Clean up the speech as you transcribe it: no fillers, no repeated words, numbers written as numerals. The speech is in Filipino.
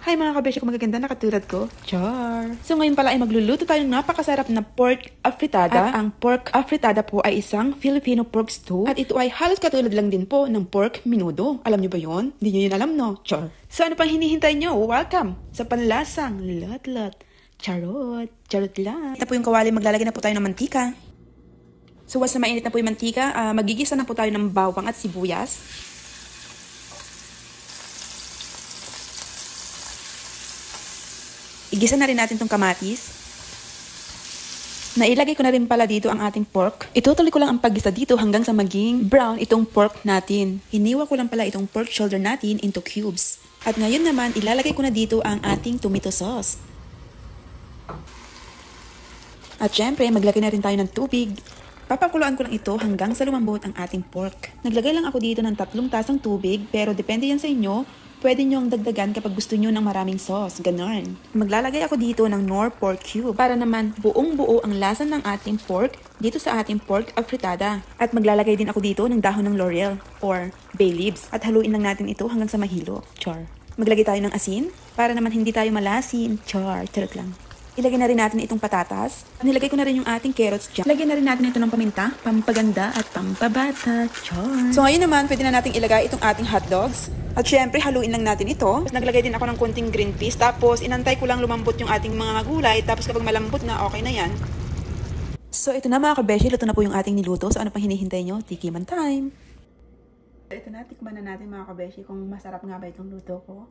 Hi mga kabeshi ko magaganda na katulad ko. Char! So ngayon pala ay magluluto tayo ng napakasarap na pork afritada. At ang pork afritada po ay isang Filipino pork stew. At ito ay halos katulad lang din po ng pork menudo. Alam nyo ba yun? Hindi nyo yun alam, no? Char! So ano pang hinihintay nyo? Welcome sa panlasang lot-lot. Charot! Charot lang. Ito po yung kawali, maglalagay na po tayo ng mantika. So once na mainit na po yung mantika, magigisa na po tayo ng bawang at sibuyas. Igisa na rin natin itong kamatis. Nailagay ko na rin pala dito ang ating pork. Itutuloy ko lang ang paggisa dito hanggang sa maging brown itong pork natin. Hiniwa ko lang pala itong pork shoulder natin into cubes. At ngayon naman, ilalagay ko na dito ang ating tomato sauce. At syempre, maglagay na rin tayo ng tubig. Papakuluan ko lang ito hanggang sa lumambot ang ating pork. Naglagay lang ako dito ng 3 tasang tubig, pero depende yan sa inyo. Pwede nyong dagdagan kapag gusto nyo ng maraming sauce, ganon. Maglalagay ako dito ng Knorr pork cube para naman buong buo ang lasa ng ating pork dito sa ating pork afritada. At maglalagay din ako dito ng dahon ng laurel or bay leaves at haluin lang natin ito hanggang sa mahilo. Char. Maglagay tayo ng asin para naman hindi tayo malasin. Char, charot lang. Ilagay na rin natin itong patatas. Nilagay ko na rin yung ating carrots dyan. Lagyan na rin natin ito ng paminta, pampaganda at pampabata. Char. So ngayon naman, pwede na natin ilagay itong ating hotdogs. At syempre, haluin lang natin ito. Naglagay din ako ng konting green peas. Tapos, inantay ko lang lumambot yung ating mga gulay. Tapos kapag malambot na, okay na yan. So ito na mga kabeshi, luto na po yung ating niluto. So ano pang hinihintay nyo? Tikiman time! So ito na, tikman na natin mga kabeshi kung masarap nga ba itong luto ko.